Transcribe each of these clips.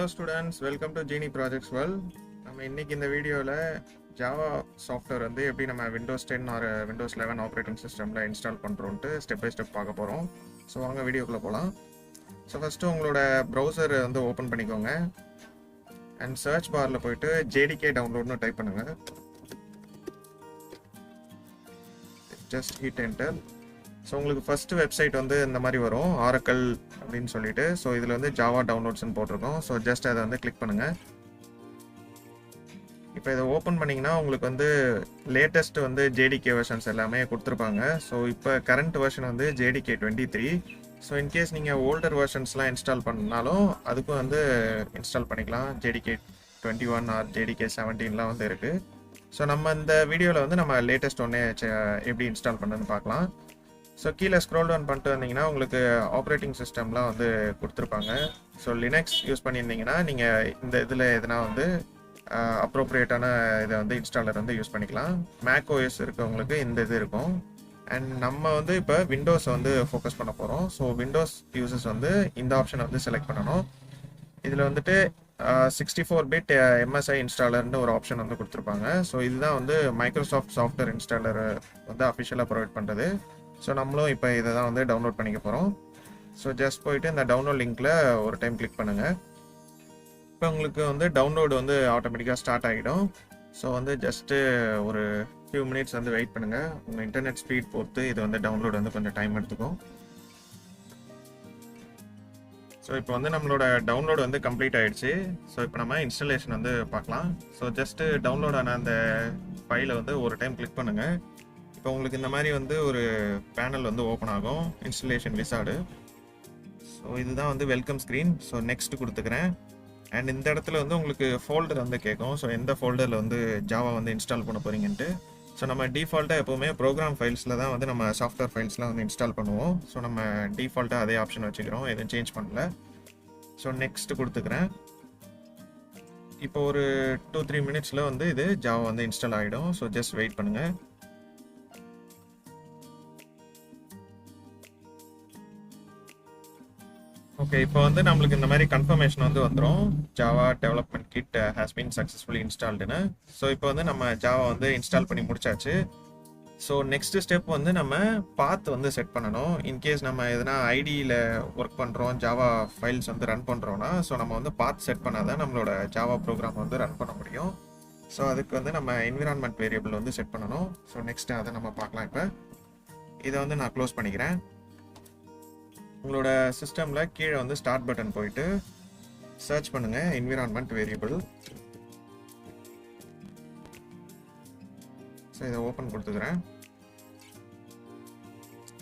students, welcome to Genie Projects World. நம்ம இன்னைக்கு இந்த வீடியோல ஜாவா சாஃப்ட்வேர் வந்து எப்படி நம்ம விண்டோஸ் 10 ஆர் விண்டோஸ் 11 ஆப்ரேட்டிங் சிஸ்டம்ல இன்ஸ்டால் பண்றோம்னு ஸ்டெப் பை ஸ்டெப் பார்க்க போறோம். ஸோ வாங்க வீடியோக்குள்ள போகலாம். ஸோ ஃபர்ஸ்ட் உங்களோட ப்ரௌசர் வந்து ஓப்பன் பண்ணிக்கோங்க அண்ட் சர்ச் பார்ல போயிட்டு JDK டவுன்லோட்னு டைப் பண்ணுங்க. Just hit enter. ஸோ உங்களுக்கு ஃபர்ஸ்ட் வெப்சைட் வந்து இந்த மாதிரி வரும், ஆரக்கல் அப்படின்னு சொல்லிட்டு. ஸோ இதில் வந்து ஜாவா டவுன்லோட்ஸ்னு போட்டிருக்கோம். ஸோ ஜஸ்ட் அதை வந்து கிளிக் பண்ணுங்கள். இப்போ இதை ஓப்பன் பண்ணிங்கன்னா உங்களுக்கு வந்து லேட்டஸ்ட் வந்து JDK வெர்ஷன்ஸ் எல்லாமே கொடுத்துருப்பாங்க. ஸோ இப்போ கரண்ட் வெர்ஷன் வந்து JDK-23. ஸோ இன்கேஸ் நீங்கள் ஓல்டர் வெர்ஷன்ஸ்லாம் இன்ஸ்டால் பண்ணாலும் அதுக்கும் வந்து இன்ஸ்டால் பண்ணிக்கலாம். JDK-21 ஆர் JDK-17லாம் வந்து இருக்குது. ஸோ நம்ம இந்த வீடியோவில் வந்து நம்ம லேட்டஸ்ட் ஒன்றே எப்படி இன்ஸ்டால் பண்ணுறதுன்னு பார்க்கலாம். ஸோ கீழே ஸ்க்ரோல் டவுன் பண்ணிட்டு வந்தீங்கன்னா உங்களுக்கு ஆப்ரேட்டிங் சிஸ்டம்லாம் வந்து கொடுத்துருப்பாங்க. ஸோ லினக்ஸ் யூஸ் பண்ணியிருந்தீங்கன்னா நீங்கள் இந்த இதில் எதுனா வந்து அப்ரோப்ரியேட்டான இதை வந்து இன்ஸ்டாலர் வந்து யூஸ் பண்ணிக்கலாம். மேக் ஓஎஸ் இருக்கவங்களுக்கு இந்த இது இருக்கும். அண்ட் நம்ம வந்து இப்போ விண்டோஸ் வந்து ஃபோக்கஸ் பண்ண போகிறோம். ஸோ விண்டோஸ் யூசர்ஸ் வந்து இந்த ஆப்ஷனை வந்து செலக்ட் பண்ணணும். இதில் வந்துட்டு 64-பிட் MSI இன்ஸ்டாலர்னு ஒரு ஆப்ஷன் வந்து கொடுத்துருப்பாங்க. ஸோ இதுதான் வந்து மைக்ரோசாஃப்ட் சாஃப்ட்வேர் இன்ஸ்டாலர் வந்து அஃபிஷியலாக ப்ரொவைட் பண்ணுறது. ஸோ நம்மளும் இப்போ இதை தான் வந்து டவுன்லோட் பண்ணிக்க போகிறோம். ஸோ ஜஸ்ட் போயிட்டு இந்த டவுன்லோட் லிங்க்கில் ஒரு டைம் கிளிக் பண்ணுங்கள். இப்போ உங்களுக்கு வந்து டவுன்லோடு வந்து ஆட்டோமேட்டிக்காக ஸ்டார்ட் ஆகிடும். ஸோ வந்து ஜஸ்ட்டு ஒரு ஃபியூ மினிட்ஸ் வந்து வெயிட் பண்ணுங்கள். உங்கள் இன்டர்நெட் ஸ்பீட் பொறுத்து இது வந்து டவுன்லோட் வந்து கொஞ்சம் டைம் எடுத்துக்கும். ஸோ இப்போ வந்து நம்மளோட டவுன்லோடு வந்து கம்ப்ளீட் ஆகிடுச்சு. ஸோ இப்போ நம்ம இன்ஸ்டாலேஷன் வந்து பார்க்கலாம். ஸோ ஜஸ்ட்டு டவுன்லோட் ஆன அந்த ஃபைலை வந்து ஒரு டைம் கிளிக் பண்ணுங்கள். இப்போ உங்களுக்கு இந்த மாதிரி வந்து ஒரு பேனல் வந்து ஓப்பன் ஆகும், இன்ஸ்டலேஷன் விசார்டு. ஸோ இதுதான் வந்து வெல்கம் ஸ்க்ரீன். ஸோ நெக்ஸ்ட் கொடுத்துக்கிறேன். அண்ட் இந்த இடத்துல வந்து உங்களுக்கு ஃபோல்டர் வந்து கேட்கும். ஸோ எந்த ஃபோல்டரில் வந்து ஜாவா வந்து இன்ஸ்டால் பண்ண போகிறீங்கன்ட்டு. ஸோ நம்ம டிஃபால்ட்டாக எப்போவுமே ப்ரோக்ராம் ஃபைல்ஸில் தான் வந்து நம்ம சாஃப்ட்வேர் ஃபைல்ஸ்லாம் வந்து இன்ஸ்டால் பண்ணுவோம். ஸோ நம்ம டிஃபால்ட்டாக அதே ஆப்ஷன் வச்சுக்கிறோம், எதுவும் சேஞ்ச் பண்ணல. ஸோ நெக்ஸ்ட் கொடுத்துக்கிறேன். இப்போ ஒரு 2-3 மினிட்ஸில் வந்து இது ஜாவா வந்து இன்ஸ்டால் ஆகிடும். ஸோ ஜஸ்ட் வெயிட் பண்ணுங்கள். ஓகே, இப்போ வந்து நம்மளுக்கு இந்த மாதிரி கன்ஃபர்மேஷன் வந்து வந்துடும், Java development kit has been successfully இன்ஸ்டால்டுன்னு. ஸோ இப்போ வந்து நம்ம ஜாவா வந்து இன்ஸ்டால் பண்ணி முடிச்சாச்சு. ஸோ நெக்ஸ்ட் ஸ்டெப் வந்து நம்ம பாத் வந்து செட் பண்ணணும். இன்கேஸ் நம்ம எதனா ஐடியில் ஒர்க் பண்ணுறோம், ஜாவா ஃபைல்ஸ் வந்து ரன் பண்ணுறோன்னா, ஸோ நம்ம வந்து பாத் செட் பண்ணால் தான் நம்மளோட ஜாவா ப்ரோக்ராம் வந்து ரன் பண்ண முடியும். ஸோ அதுக்கு வந்து நம்ம என்விரான்மெண்ட் வேரியபிள் வந்து செட் பண்ணணும். ஸோ நெக்ஸ்ட் அதை நம்ம பார்க்கலாம். இப்போ இதை வந்து நான் க்ளோஸ் பண்ணிக்கிறேன். உங்களோட சிஸ்டமில் கீழே வந்து ஸ்டார்ட் பட்டன் போயிட்டு சர்ச் பண்ணுங்கள் என்விரான்மெண்ட் வேரியபிள். ஸோ இதை ஓப்பன் கொடுத்துக்கிறேன்.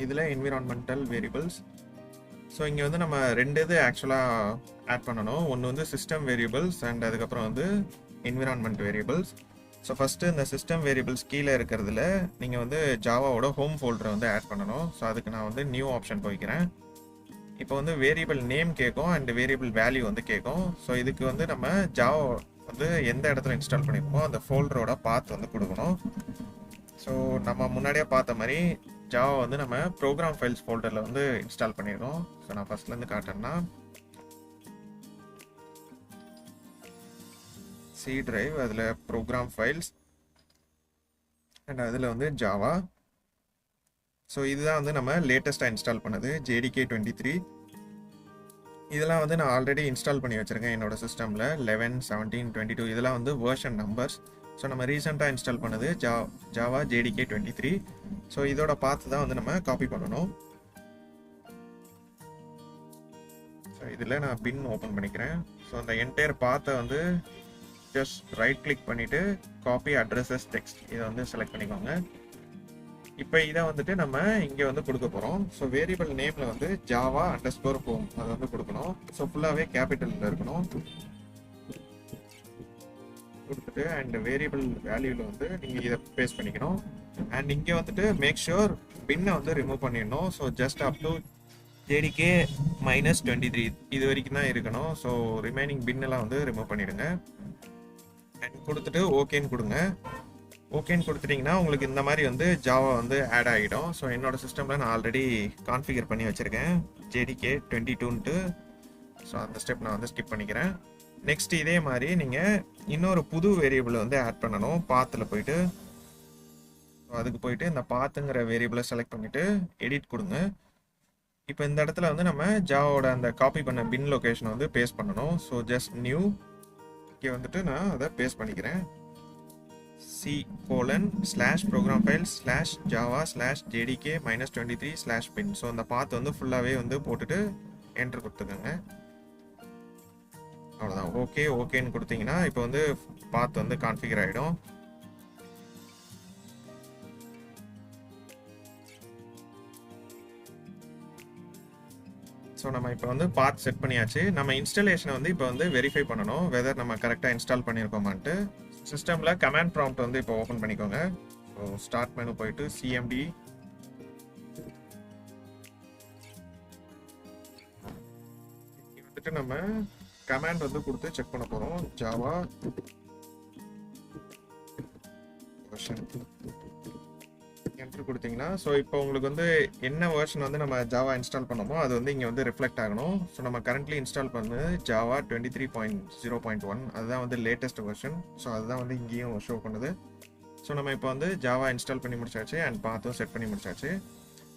இதில் என்விரான்மெண்டல் வேரியபிள்ஸ். ஸோ இங்கே வந்து நம்ம ரெண்டு இது ஆக்சுவலாக ஆட் பண்ணணும். ஒன்று வந்து சிஸ்டம் வேரியபிள்ஸ் அண்ட் அதுக்கப்புறம் வந்து என்விரான்மெண்ட் வேரியபிள்ஸ். ஸோ ஃபஸ்ட்டு இந்த சிஸ்டம் வேரியபிள்ஸ் கீழே இருக்கிறதுல நீங்கள் வந்து ஜாவாவோட ஹோம் ஃபோல்டரை வந்து ஆட் பண்ணணும். ஸோ அதுக்கு நான் வந்து நியூ ஆப்ஷன் போய்க்கிறேன். இப்போ வந்து வேரியபிள் நேம் கேட்கும் அண்ட் வேரியபிள் வேல்யூ வந்து கேட்கும். ஸோ இதுக்கு வந்து நம்ம ஜாவா வந்து எந்த இடத்துல இன்ஸ்டால் பண்ணியிருக்கோமோ அந்த ஃபோல்டரோட பாத் வந்து கொடுக்கணும். ஸோ நம்ம முன்னாடியே பார்த்த மாதிரி ஜாவா வந்து நம்ம ப்ரோக்ராம் ஃபைல்ஸ் ஃபோல்டரில் வந்து இன்ஸ்டால் பண்ணியிருக்கோம். ஸோ நான் ஃபர்ஸ்ட்லேருந்து காட்டேன்னா சி டிரைவ், அதில் ப்ரோக்ராம் ஃபைல்ஸ் அண்ட் அதில் வந்து ஜாவா. ஸோ இதுதான் வந்து நம்ம லேட்டஸ்ட்டாக இன்ஸ்டால் பண்ணது JDK-23. இதெல்லாம் வந்து நான் ஆல்ரெடி இன்ஸ்டால் பண்ணி வச்சுருக்கேன் என்னோடய சிஸ்டமில். 11, 17, 22 இதெல்லாம் வந்து வேர்ஷன் நம்பர்ஸ். ஸோ நம்ம ரீசெண்டாக இன்ஸ்டால் பண்ணது ஜாவா JDK-23. ஸோ இதோட பார்த்து தான் வந்து நம்ம காப்பி பண்ணணும். ஸோ இதில் நான் பின் ஓப்பன் பண்ணிக்கிறேன். ஸோ அந்த என்டையர் பார்த்தை வந்து ஜஸ்ட் ரைட் கிளிக் பண்ணிவிட்டு காப்பி அட்ரஸஸ் டெக்ஸ்ட் இதை வந்து செலக்ட் பண்ணிக்கோங்க. இப்போ இதை வந்துட்டு நம்ம இங்கே வந்து கொடுக்க போகிறோம். ஸோ வேரியபிள் நேமில் வந்து java_home அதை வந்து கொடுக்கணும். ஸோ ஃபுல்லாகவே கேபிட்டலில் இருக்கணும். கொடுத்துட்டு அண்ட் வேரியபிள் வேல்யூவில் வந்து நீங்கள் இதை பேஸ்ட் பண்ணிக்கணும். அண்ட் இங்கே வந்துட்டு மேக் ஷூர் பின்னை வந்து ரிமூவ் பண்ணிடணும். So just up to JDK-23 இது வரைக்கும் தான் இருக்கணும். ஸோ ரிமைனிங் பின்னெல்லாம் வந்து ரிமூவ் பண்ணிவிடுங்க. அண்ட் கொடுத்துட்டு ஓகேன்னு கொடுங்க. ஓகேன்னு கொடுத்துட்டிங்கன்னா உங்களுக்கு இந்த மாதிரி வந்து ஜாவா வந்து ஆட் ஆகிடும். ஸோ என்னோடய சிஸ்டமில் நான் ஆல்ரெடி கான்ஃபிகர் பண்ணி வச்சுருக்கேன் JDK-22ன்ட்டு. ஸோ அந்த ஸ்டெப் நான் வந்து ஸ்கிப் பண்ணிக்கிறேன். நெக்ஸ்ட் இதே மாதிரி நீங்கள் இன்னொரு புது வேரியபிளை வந்து ஆட் பண்ணணும். பாத்தில் போயிட்டு அதுக்கு போயிட்டு இந்த பாத்துங்கிற வேரியபிளை செலக்ட் பண்ணிவிட்டு எடிட் கொடுங்க. இப்போ இந்த இடத்துல வந்து நம்ம ஜாவோட அந்த காப்பி பண்ண பின் லொகேஷனை வந்து பேஸ்ட் பண்ணணும். ஸோ ஜஸ்ட் நியூ இங்கே வந்துட்டு நான் அதை பேஸ்ட் பண்ணிக்கிறேன். C:/program files/java/jdk -23/bin. ஸோ அந்த பாத் வந்து ஃபுல்லாகவே வந்து போட்டுட்டு என்டர் கொடுத்துக்கோங்க. அவ்வளோதான். ஓகேன்னு கொடுத்தீங்கன்னா இப்போ வந்து பாத் வந்து கான்ஃபிகர் ஆகிடும். ஸோ நம்ம இப்போ வந்து பாத் செட் பண்ணியாச்சு. நம்ம இன்ஸ்டாலேஷனை வந்து இப்போ வந்து வெரிஃபை பண்ணணும் வெதர் நம்ம கரெக்டாக இன்ஸ்டால் பண்ணியிருக்கோமான்ட்டு. சிஸ்டமில் கமாண்ட் ப்ராம்ப்ட் வந்து இப்போ ஓப்பன் பண்ணிக்கோங்க. ஸோ ஸ்டார்ட் மெனு போயிட்டு சிஎம்டி வந்துட்டு நம்ம கமாண்ட் வந்து கொடுத்து செக் பண்ண போகிறோம். ஜாவா என்டர் கொடுத்தீங்கன்னா ஸோ இப்போ உங்களுக்கு வந்து என்ன வெர்ஷன் வந்து நம்ம ஜாவா இன்ஸ்டால் பண்ணோமோ அது வந்து இங்கே வந்து ரிஃப்ளெக்ட் ஆகணும். ஸோ நம்ம கரண்ட்லி இன்ஸ்டால் பண்ணது ஜாவா 23.0.1, அதுதான் வந்து லேட்டஸ்ட் வெர்ஷன். ஸோ அதுதான் வந்து இங்கேயும் ஷோ பண்ணுது. ஸோ நம்ம இப்போ வந்து ஜாவா இன்ஸ்டால் பண்ணி முடிச்சாச்சு அண்ட் பாத்தும் செட் பண்ணி முடிச்சாச்சு.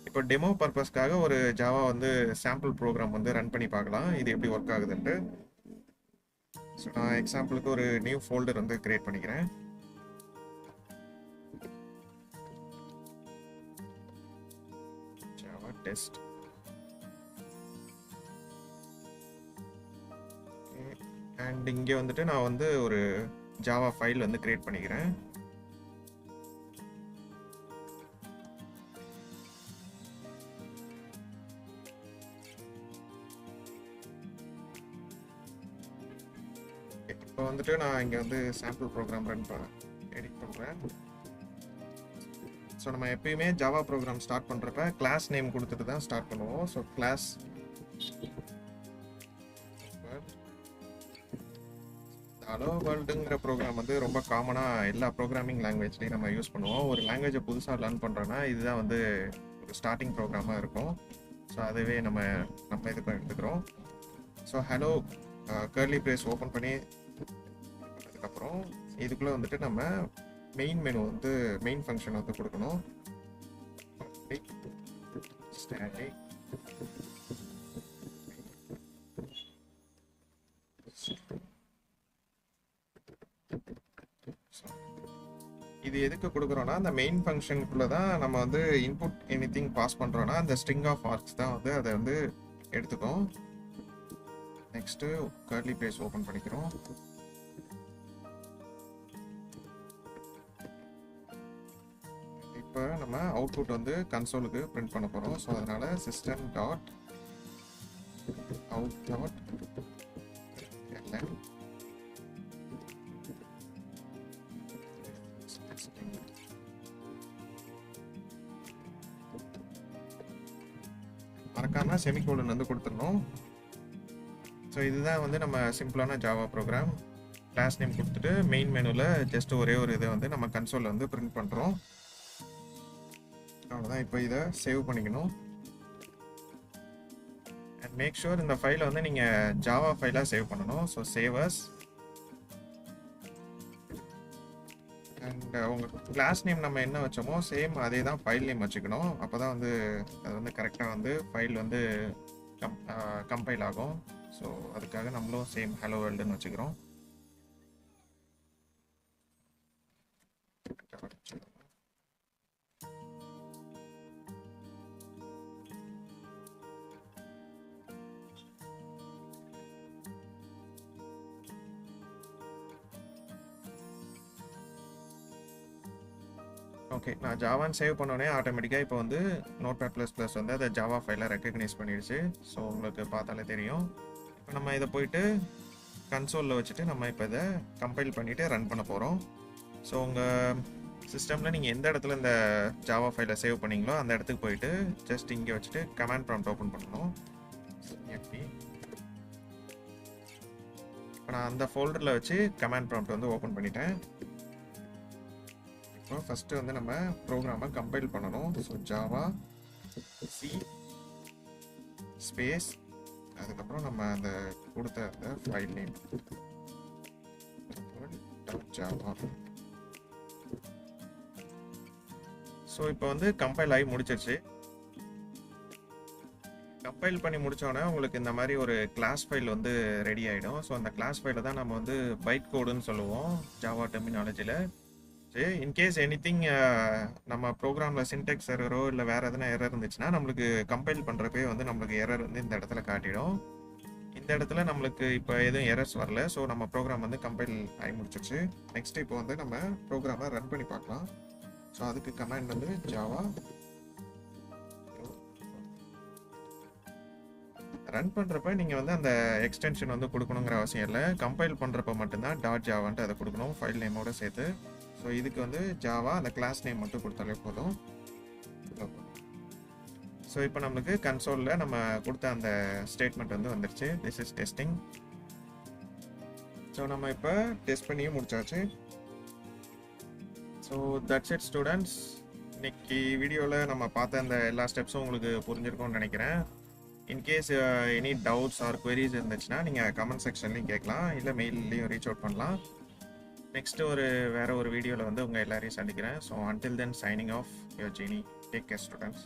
இப்போ டெமோ பர்பஸ்க்காக ஒரு ஜாவா வந்து சாம்பிள் ப்ரோக்ராம் வந்து ரன் பண்ணி பார்க்கலாம் இது எப்படி ஒர்க் ஆகுதுன்ட்டு. ஸோ நான் எக்ஸாம்பிளுக்கு ஒரு நியூ ஃபோல்டர் வந்து கிரியேட் பண்ணிக்கிறேன். Java test. அண்ட் இங்கே வந்துட்டு நான் வந்து ஒரு ஜாவா ஃபைல் வந்து கிரியேட் பண்ணிக்கிறேன். இப்போ வந்துட்டு நான் இங்கே வந்து சாம்பிள் ப்ரோக்ராம் எடிட் பண்ணுறேன். ஸோ நம்ம எப்பயுமே ஜாவா ப்ரோக்ராம் ஸ்டார்ட் பண்ணுறப்ப கிளாஸ் நேம் கொடுத்துட்டு தான் ஸ்டார்ட் பண்ணுவோம். ஸோ கிளாஸ் ஹலோ வேர்ல்டுங்கிற ப்ரோக்ராம் வந்து ரொம்ப காமனாக எல்லா ப்ரோக்ராமிங் லாங்குவேஜ்லேயும் நம்ம யூஸ் பண்ணுவோம். ஒரு லாங்குவேஜை புதுசாக லேர்ன் பண்ணுறோன்னா இதுதான் வந்து ஒரு ஸ்டார்டிங் ப்ரோக்ராமாக இருக்கும். ஸோ அதுவே நம்ம இதுக்கு எடுத்துக்கிறோம். So hello curly brace open பண்ணி அதுக்கப்புறம் இதுக்குள்ளே வந்துட்டு நம்ம மெயின் மெனு வந்து மெயின் ஃபங்க்ஷன் வந்து கொடுக்கணும். ஸ்டாட்டிக் இது எதுக்கு கொடுக்குறோன்னா அந்த மெயின் ஃபங்க்ஷனுக்குள்ளே தான் நம்ம வந்து இன்புட் எனிதிங் பாஸ் பண்ணுறோன்னா அந்த ஸ்ட்ரிங் ஆஃப் ஆர்க்ஸ் தான் வந்து அதை வந்து எடுத்துக்கும். நெக்ஸ்ட்டு கர்லி பிரேஸ் ஓப்பன் பண்ணிக்கிறோம். இப்போ நம்ம அவுட்புட் வந்து கன்சோலுக்கு பிரிண்ட் பண்ண போகிறோம். ஸோ அதனால system dot out dot ln மறக்காம செமிகோலன் வந்து கொடுத்துடணும். ஸோ இதுதான் வந்து நம்ம சிம்பிளான ஜாவா ப்ரோக்ராம். கிளாஸ் நேம் கொடுத்துட்டு மெயின் மெனுவில் ஜஸ்ட் ஒரே ஒரு இதை வந்து நம்ம கன்சோலில் வந்து பிரிண்ட் பண்ணுறோம். அவ்வளோதான். இப்போ இதை சேவ் பண்ணிக்கணும். அண்ட் மேக் ஷூர் இந்த ஃபைலை வந்து நீங்கள் ஜாவா ஃபைலாக சேவ் பண்ணணும். ஸோ சேவஸ் அண்ட் உங்கள் கிளாஸ் நேம் நம்ம என்ன வச்சோமோ சேம் அதே தான் ஃபைல் நேம் வச்சுக்கணும். அப்போ தான் வந்து அது வந்து கரெக்டாக வந்து ஃபைல் வந்து கம்பைல் ஆகும். ஸோ அதுக்காக நம்மளும் சேம் ஹலோ வேர்ல்டுன்னு வச்சுக்கிறோம். ஓகே, நான் ஜாவான்னு சேவ் பண்ணோடனே ஆட்டோமேட்டிக்காக இப்போ வந்து Notepad++ வந்து அதை ஜாவா ஃபைலை ரெக்கக்னைஸ் பண்ணிடுச்சு. ஸோ உங்களுக்கு பார்த்தாலே தெரியும். இப்போ நம்ம இதை போயிட்டு கன்சோலில் வச்சுட்டு நம்ம இப்போ இதை கம்பைல் பண்ணிவிட்டு ரன் பண்ண போகிறோம். ஸோ உங்கள் சிஸ்டமில் நீங்கள் எந்த இடத்துல இந்த ஜாவா ஃபைலை சேவ் பண்ணீங்களோ அந்த இடத்துக்கு போயிட்டு ஜஸ்ட் இங்கே வச்சுட்டு கமாண்ட் ப்ராம்ப்ட் ஓப்பன் பண்ணணும். எப்படி இப்போ நான் அந்த ஃபோல்டரில் வச்சு கமாண்ட் ப்ராம்ப்ட் வந்து ஓப்பன் பண்ணிட்டேன். இப்போ ஃபஸ்ட்டு வந்து நம்ம ப்ரோக்ராமை கம்பைல் பண்ணணும். ஸோ ஜாவா சி ஸ்பேஸ் அதுக்கப்புறம் நம்ம அந்த கொடுத்த அந்த ஃபைல் நேம் ஜாவா. ஸோ இப்போ வந்து கம்பைல் ஆகி முடிச்சிருச்சு. கம்பைல் பண்ணி முடிச்சோடனே உங்களுக்கு இந்த மாதிரி ஒரு கிளாஸ் ஃபைல் வந்து ரெடி ஆகிடும். ஸோ அந்த கிளாஸ் ஃபைலை தான் நம்ம வந்து பைட் கோடுன்னு சொல்லுவோம் ஜாவா டெர்மினாலஜியில். இன்கேஸ் எனிதிங் நம்ம ப்ரோக்ராமில் சின்டெக்ஸ் எரரோ இல்லை வேறு எதனா எரர் இருந்துச்சுன்னா நம்மளுக்கு கம்பைல் பண்ணுறப்பே வந்து நம்மளுக்கு எரர் வந்து இந்த இடத்துல காட்டிடும். இந்த இடத்துல நம்மளுக்கு இப்போ எதுவும் எரர்ஸ் வரல. ஸோ நம்ம ப்ரோக்ராம் வந்து கம்பைல் ஆகி முடிச்சிருச்சு. நெக்ஸ்ட் இப்போ வந்து நம்ம ப்ரோக்ராமை ரன் பண்ணி பார்க்கலாம். ஸோ அதுக்கு கமாண்ட் வந்து ஜாவா ரன் பண்ணுறப்ப நீங்கள் வந்து அந்த எக்ஸ்டென்ஷன் வந்து கொடுக்கணுங்கிற அவசியம் இல்லை. கம்பைல் பண்ணுறப்ப மட்டும்தான் .javaன்ட்டு அதை கொடுக்கணும் ஃபைல் நேமோட சேர்த்து. ஸோ இதுக்கு வந்து ஜாவா அந்த கிளாஸ் நேம் மட்டும் கொடுத்தாலே போதும். ஸோ இப்போ நம்மளுக்கு கன்சோலில் நம்ம கொடுத்த அந்த ஸ்டேட்மெண்ட் வந்து வந்துருச்சு. This is testing. ஸோ நம்ம இப்போ டெஸ்ட் பண்ணியும் முடிச்சாச்சு. So that's it students. இன்னைக்கு வீடியோவில் நம்ம பார்த்த அந்த எல்லா ஸ்டெப்ஸும் உங்களுக்கு புரிஞ்சிருக்கும்னு நினைக்கிறேன். In case any doubts or queries இருந்துச்சுன்னா நீங்கள் கமெண்ட் செக்ஷன்லையும் கேட்கலாம், இல்லை மெயில்லையும் ரீச் அவுட் பண்ணலாம். நெக்ஸ்ட் வேற ஒரு வீடியோவில் வந்து உங்கள் எல்லாரையும் சந்திக்கிறேன். So until then signing off, your Genie. Take care students.